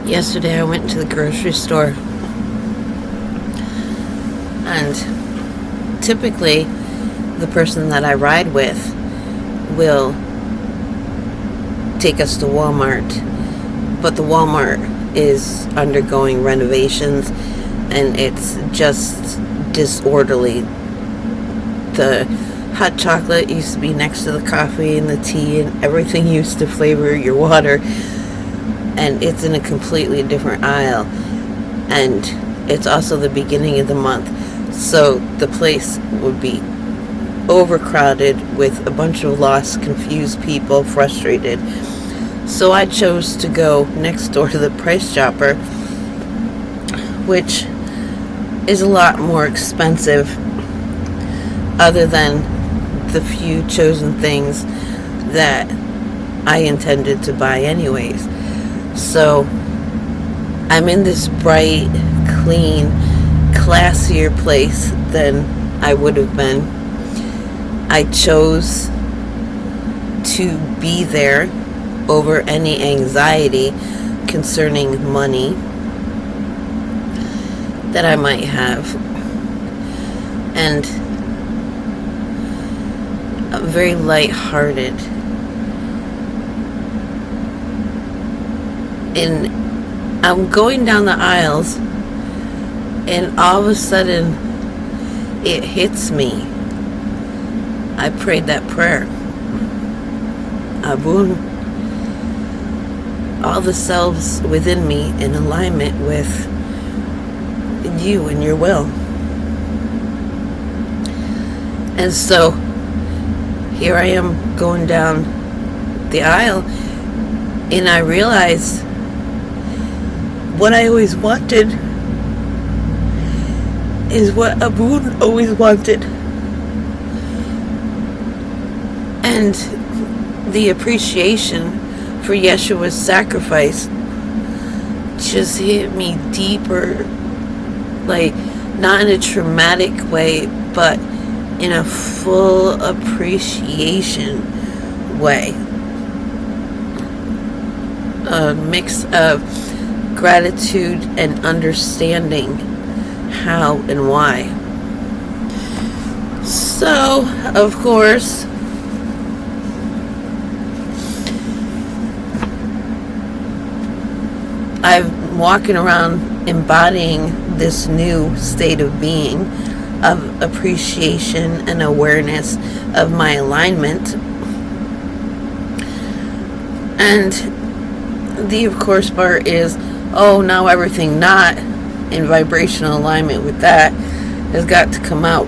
Yesterday I went to the grocery store, and typically the person that I ride with will take us to Walmart, but the Walmart is undergoing renovations and it's just disorderly. The hot chocolate used to be next to the coffee and the tea, and everything used to flavor your water, and it's in a completely different aisle. And it's also the beginning of the month, so the place would be overcrowded with a bunch of lost, confused people, frustrated. So I chose to go next door to the Price Chopper, which is a lot more expensive, other than the few chosen things that I intended to buy anyways. So I'm in this bright, clean, classier place than I would have been. I chose to be there over any anxiety concerning money that I might have. And I'm very lighthearted. And I'm going down the aisles, and all of a sudden it hits me. I prayed that prayer. Abun. All the selves within me in alignment with you and your will. And so here I am going down the aisle, and I realize what I always wanted is what Abun always wanted. And the appreciation for Yeshua's sacrifice just hit me deeper, like not in a traumatic way, but in a full appreciation way. A mix of gratitude and understanding how and why. So, of course, I'm walking around embodying this new state of being, of appreciation and awareness of my alignment. And the of course part is, oh, now everything not in vibrational alignment with that has got to come out.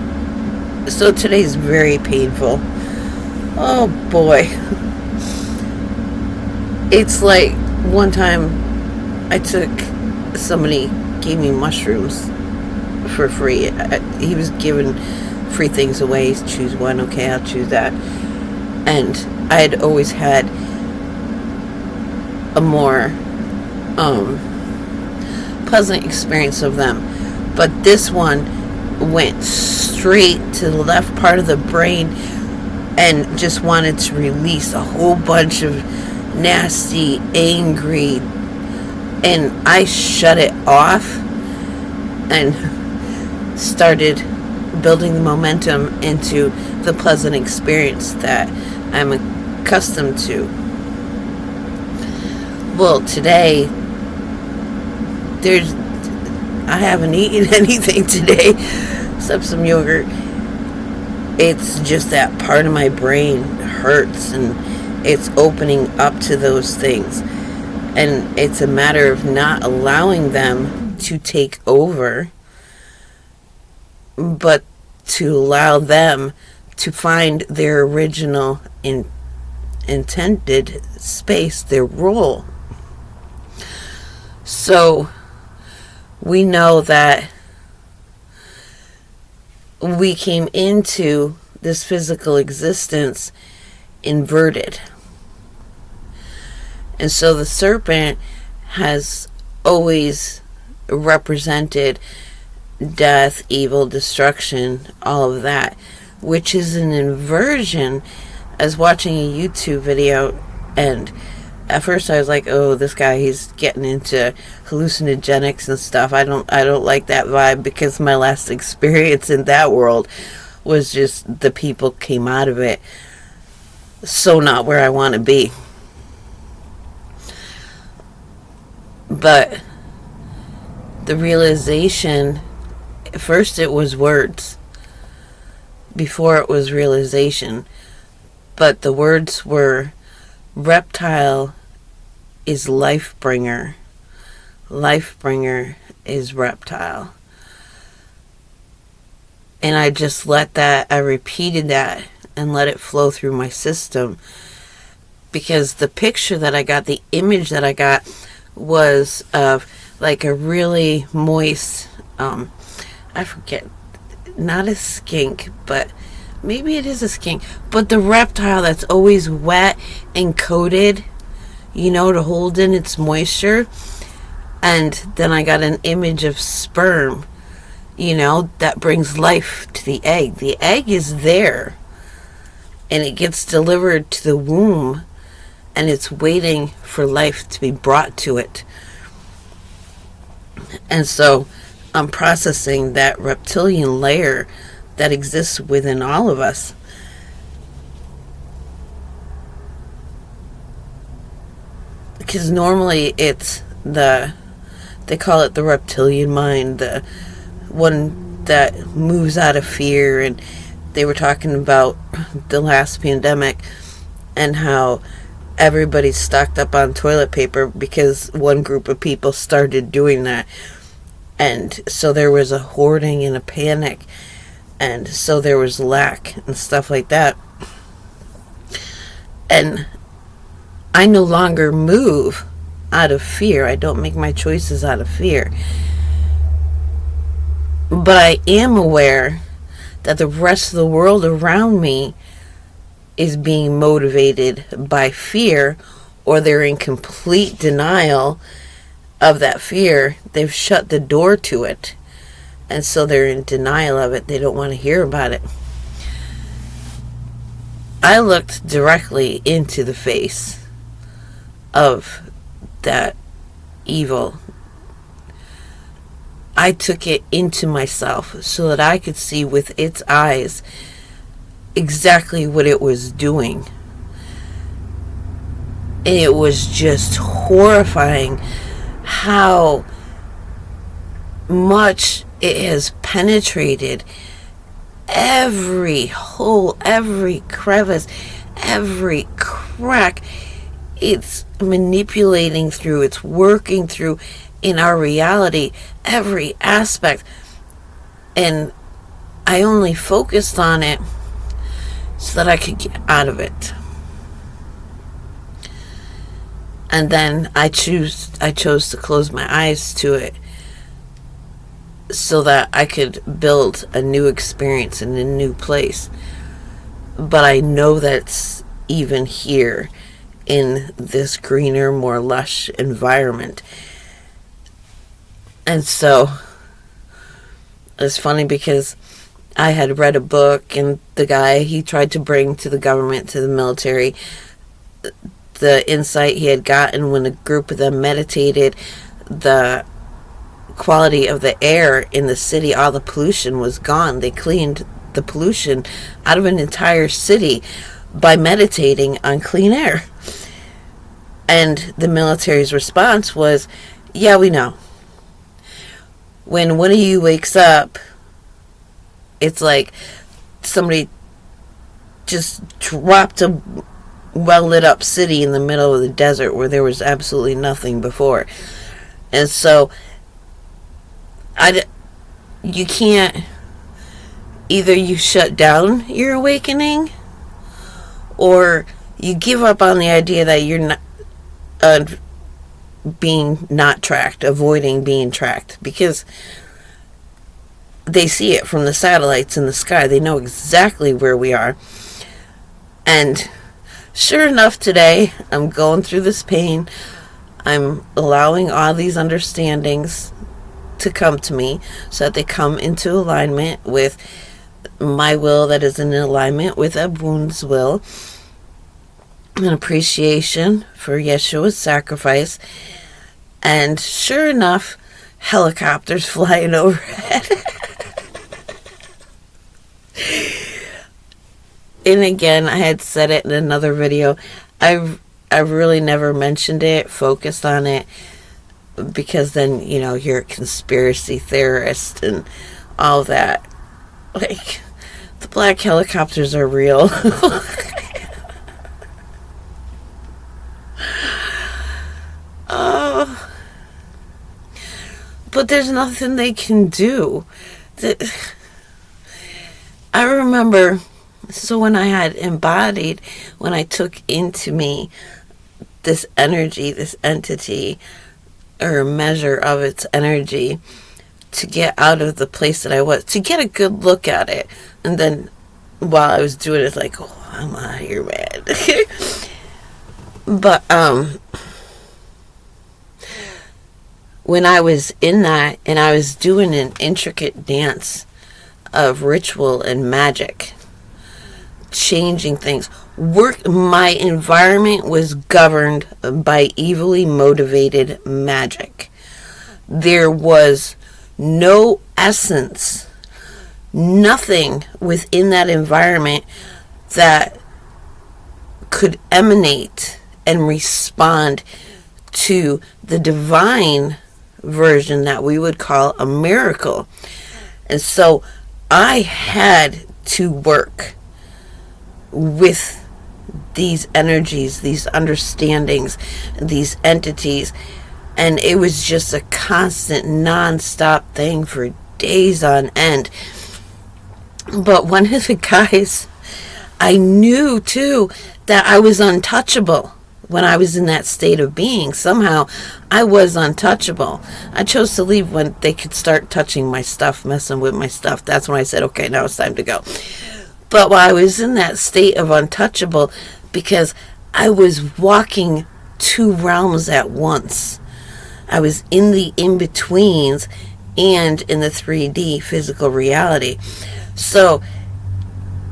So today's very painful. Oh boy. It's like one time somebody gave me mushrooms for free. He was giving free things away. Choose one. Okay, I'll choose that. And I had always had a more pleasant experience of them, but this one went straight to the left part of the brain and just wanted to release a whole bunch of nasty, angry, and I shut it off and started building the momentum into the pleasant experience that I'm accustomed to. Well, today, I haven't eaten anything today except some yogurt. It's just that part of my brain hurts, and it's opening up to those things. And it's a matter of not allowing them to take over, but to allow them to find their original intended space, their role. So we know that we came into this physical existence inverted. And so the serpent has always represented death, evil, destruction, all of that, which is an inversion, as watching a YouTube video and at first I was like, oh, this guy, he's getting into hallucinogenics and stuff. I don't like that vibe, because my last experience in that world was just the people came out of it so not where I want to be. But the realization, first it was words before it was realization, but the words were: reptile is life bringer, life bringer is reptile. And I just I repeated that and let it flow through my system, because the picture that I got, the image that I got, was of like a really moist, I forget, not a skink, but maybe it is a skink, but the reptile that's always wet and coated, to hold in its moisture. And then I got an image of sperm, that brings life to the egg. The egg is there, and it gets delivered to the womb, and it's waiting for life to be brought to it. And so I'm processing that reptilian layer that exists within all of us. Because normally it's they call it the reptilian mind, the one that moves out of fear. And they were talking about the last pandemic and how everybody's stocked up on toilet paper because one group of people started doing that. And so there was a hoarding and a panic. And so there was lack and stuff like that. And I no longer move out of fear. I don't make my choices out of fear. But I am aware that the rest of the world around me is being motivated by fear, or they're in complete denial of that fear. They've shut the door to it, and so they're in denial of it. They don't want to hear about it. I looked directly into the face of that evil. I took it into myself so that I could see with its eyes exactly what it was doing. And it was just horrifying how much it has penetrated every hole, every crevice, every crack. It's manipulating through, it's working through in our reality, every aspect. And I only focused on it so that I could get out of it. And then I chose to close my eyes to it so that I could build a new experience in a new place. But I know that's even here in this greener, more lush environment. And so it's funny because I had read a book, and the guy, he tried to bring to the government, to the military, the insight he had gotten when a group of them meditated. The quality of the air in the city, all the pollution was gone. They cleaned the pollution out of an entire city by meditating on clean air. And the military's response was, yeah, we know. When one of you wakes up, it's like somebody just dropped a well-lit up city in the middle of the desert where there was absolutely nothing before. And so you can't, either you shut down your awakening, or you give up on the idea that you're not being not tracked, avoiding being tracked, because they see it from the satellites in the sky. They know exactly where we are. And sure enough, today I'm going through this pain. I'm allowing all these understandings to come to me so that they come into alignment with my will, that is in alignment with Abun's will. an appreciation for Yeshua's sacrifice. And sure enough, helicopters flying overhead. And again, I had said it in another video. I've really never mentioned it, focused on it, because then, you're a conspiracy theorist and all that. Like, the black helicopters are real. But there's nothing they can do. I remember, so when I had embodied, when I took into me this energy, this entity, or a measure of its energy, to get out of the place that I was, to get a good look at it. And then while I was doing it, it's like, oh, I'm out of here, man. But when I was in that, and I was doing an intricate dance of ritual and magic, changing things, my environment was governed by evilly motivated magic. There was no essence, nothing within that environment that could emanate and respond to the divine version that we would call a miracle. And so I had to work with these energies, these understandings, these entities, and it was just a constant, non-stop thing for days on end. But one of the guys, I knew too that I was untouchable. When I was in that state of being, somehow I was untouchable. I chose to leave when they could start touching my stuff, messing with my stuff. That's when I said, okay, now it's time to go. But while I was in that state of untouchable, because I was walking two realms at once. I was in the in-betweens and in the 3D physical reality. So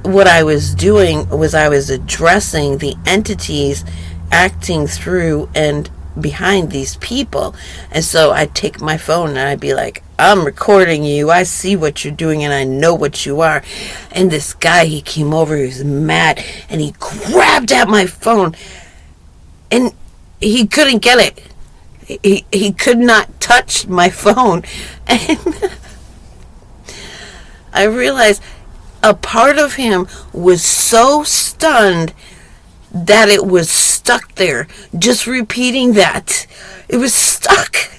what I was doing was I was addressing the entities acting through and behind these people. And so I'd take my phone and I'd be like, I'm recording you, I see what you're doing, and I know what you are. And this guy, he came over, he was mad, and he grabbed at my phone, and he couldn't get it. He could not touch my phone. And I realized a part of him was so stunned that it was stuck there, just repeating that. It was stuck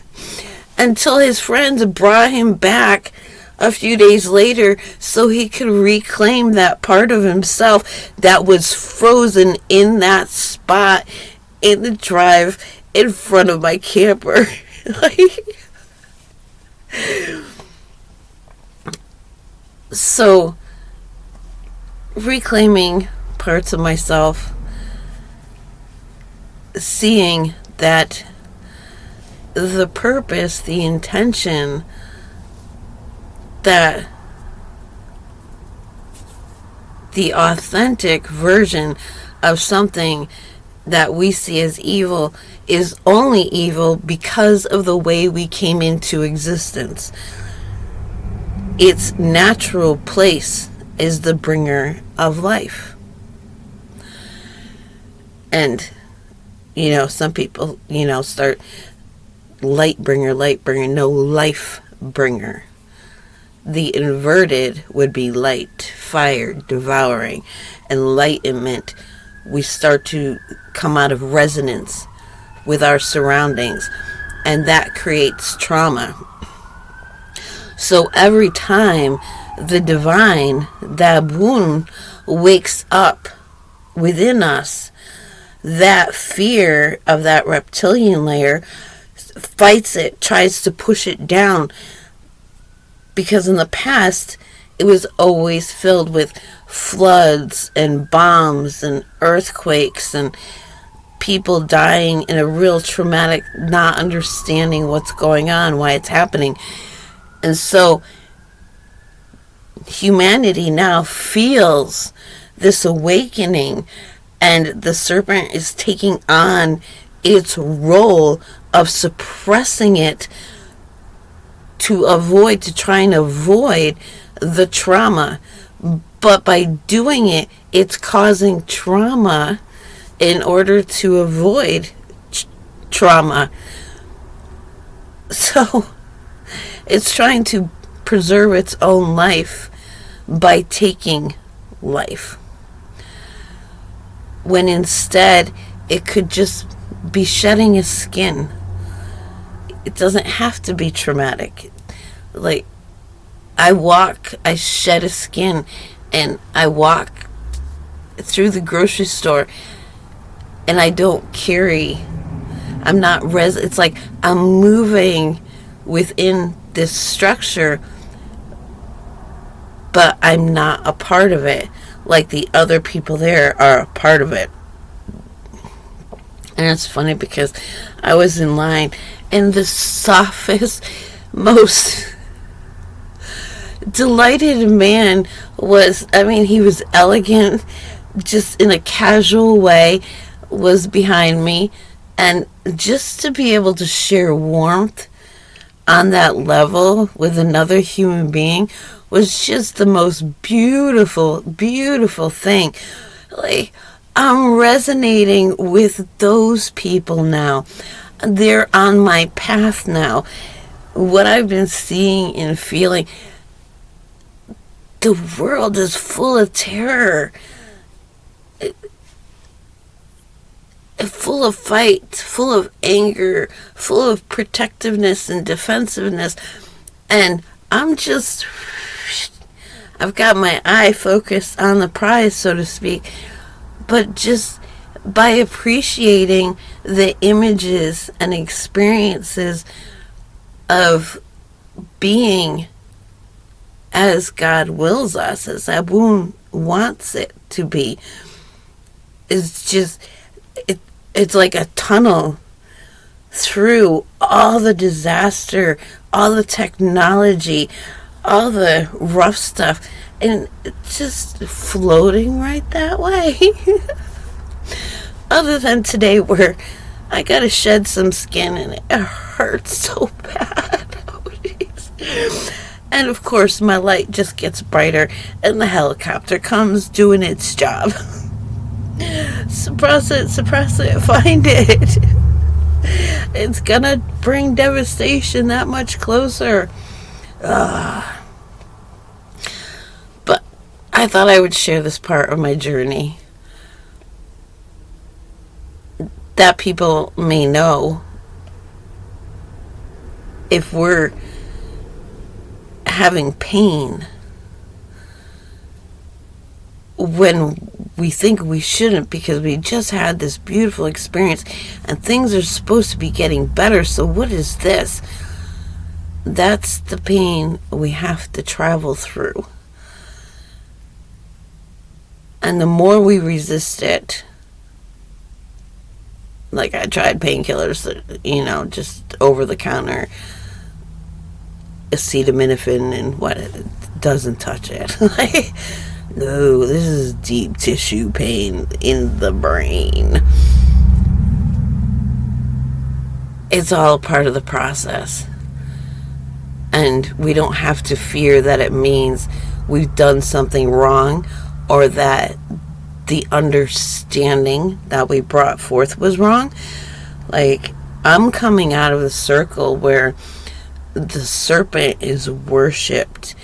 until his friends brought him back a few days later so he could reclaim that part of himself that was frozen in that spot in the drive in front of my camper. So, reclaiming parts of myself, seeing that the purpose, the intention, that the authentic version of something that we see as evil is only evil because of the way we came into existence. Its natural place is the bringer of life. And some people, start light bringer, no, life bringer. The inverted would be light, fire, devouring. Enlightenment, we start to come out of resonance with our surroundings, and that creates trauma. So every time the divine, that wound, wakes up within us, that fear of that reptilian layer fights it, tries to push it down, because in the past it was always filled with floods and bombs and earthquakes and people dying in a real traumatic, not understanding what's going on, why it's happening. And so humanity now feels this awakening And the serpent is taking on its role of suppressing it to try and avoid the trauma. But by doing it, it's causing trauma in order to avoid trauma. So it's trying to preserve its own life by taking life, when instead it could just be shedding a skin. It doesn't have to be traumatic. Like, I shed a skin, and I walk through the grocery store, and I don't carry, I'm not it's like I'm moving within this structure, but I'm not a part of it, like the other people there are a part of it. And it's funny because I was in line, and the softest, most delighted man he was elegant, just in a casual way, was behind me. And just to be able to share warmth on that level with another human being was just the most beautiful, beautiful thing. Like, I'm resonating with those people now. They're on my path now. What I've been seeing and feeling, the world is full of terror, full of fight, full of anger, full of protectiveness and defensiveness. And I've got my eye focused on the prize, so to speak. But just by appreciating the images and experiences of being as God wills us, as Abun wants it to be, it's like a tunnel through all the disaster, all the technology, all the rough stuff, and it's just floating right that way. Other than today, where I gotta shed some skin and it hurts so bad. Oh, jeez. And of course, my light just gets brighter, and the helicopter comes doing its job. Suppress it, find it. It's gonna bring devastation that much closer. But I thought I would share this part of my journey that people may know. If we're having pain when we think we shouldn't, because we just had this beautiful experience and things are supposed to be getting better, so what is this? That's the pain we have to travel through. And the more we resist it, like I tried painkillers, just over the counter, acetaminophen, and what, it doesn't touch it. Like, no, this is deep tissue pain in the brain. It's all part of the process. And we don't have to fear that it means we've done something wrong, or that the understanding that we brought forth was wrong. Like, I'm coming out of the circle where the serpent is worshipped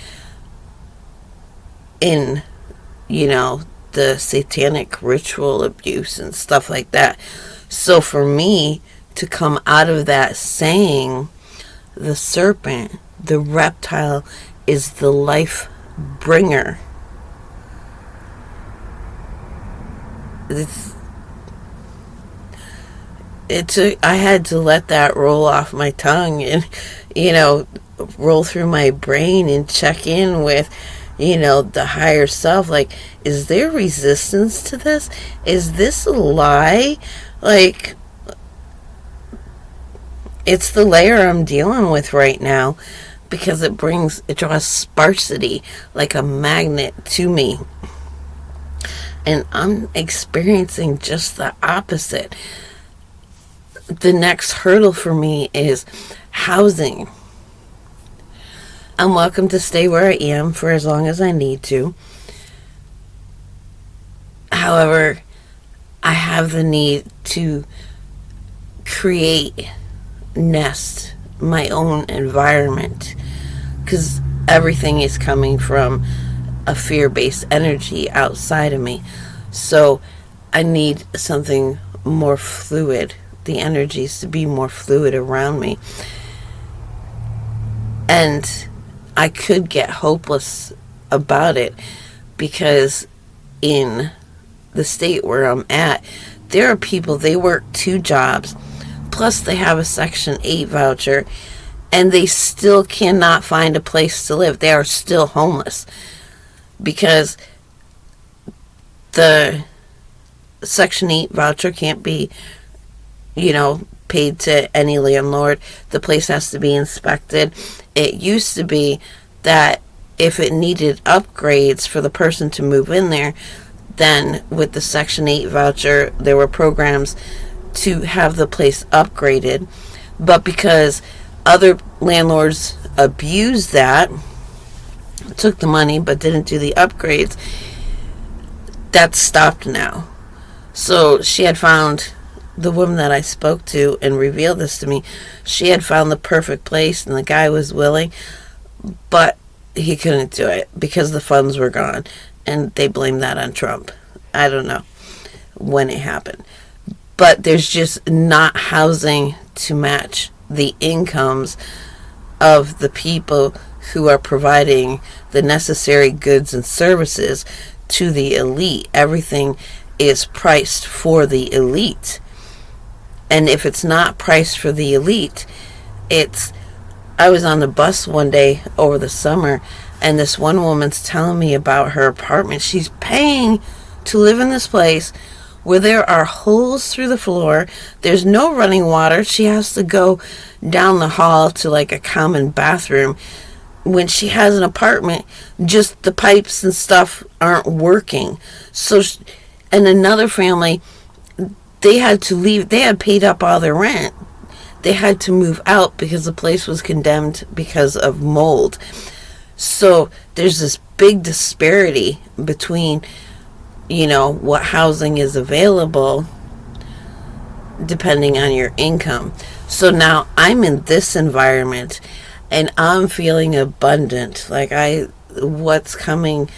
in, the satanic ritual abuse and stuff like that. So for me to come out of that saying the serpent, the reptile, is the life bringer, I had to let that roll off my tongue and, roll through my brain and check in with, the higher self. Like, is there resistance to this? Is this a lie? Like, it's the layer I'm dealing with right now, because it draws sparsity like a magnet to me. And I'm experiencing just the opposite. The next hurdle for me is housing. I'm welcome to stay where I am for as long as I need to. However, I have the need to create, nest my own environment, because everything is coming from a fear-based energy outside of me. So I need something more fluid, the energies to be more fluid around me. And I could get hopeless about it, because in the state where I'm at, there are people, they work 2 jobs, plus they have a Section 8 voucher, and they still cannot find a place to live. They are still homeless, because the Section 8 voucher can't be, paid to any landlord. The place has to be inspected. It used to be that if it needed upgrades for the person to move in there, then with the Section 8 voucher, there were programs to have the place upgraded. But because other landlords abused that, took the money but didn't do the upgrades, that's stopped now. So she had found, the woman that I spoke to and revealed this to me, she had found the perfect place, and the guy was willing, but he couldn't do it because the funds were gone, and they blamed that on Trump. I don't know when it happened, but there's just not housing to match the incomes of the people who are providing the necessary goods and services to the elite. Everything is priced for the elite. And if it's not priced for the elite, I was on the bus one day over the summer, and this one woman's telling me about her apartment. She's paying to live in this place where there are holes through the floor. There's no running water. She has to go down the hall to like a common bathroom. When she has an apartment, just the pipes and stuff aren't working. So, and another family, they had to leave. They had paid up all their rent. They had to move out because the place was condemned because of mold. So there's this big disparity between, what housing is available depending on your income. So now I'm in this environment, and I'm feeling abundant. Like what's coming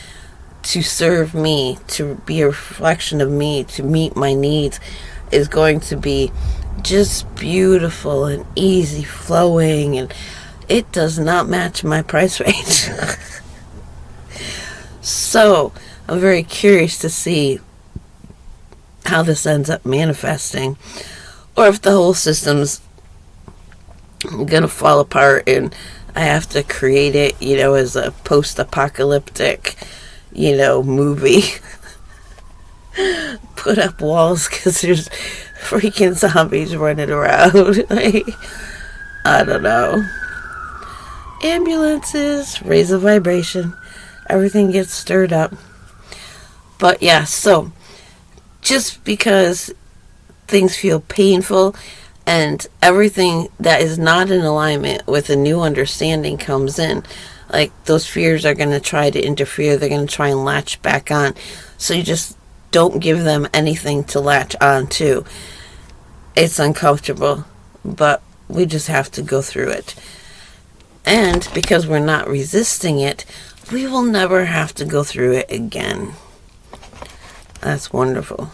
to serve me, to be a reflection of me, to meet my needs, is going to be just beautiful and easy flowing, and it does not match my price range. So I'm very curious to see how this ends up manifesting, or if the whole system's gonna fall apart and I have to create it, as a post-apocalyptic, movie. Put up walls because there's freaking zombies running around. I don't know. Ambulances, raise a vibration. Everything gets stirred up. But yeah, so just because things feel painful and everything that is not in alignment with a new understanding comes in, like those fears are going to try to interfere. They're going to try and latch back on. So you just don't give them anything to latch on to. It's uncomfortable, but we just have to go through it. And because we're not resisting it, we will never have to go through it again. That's wonderful.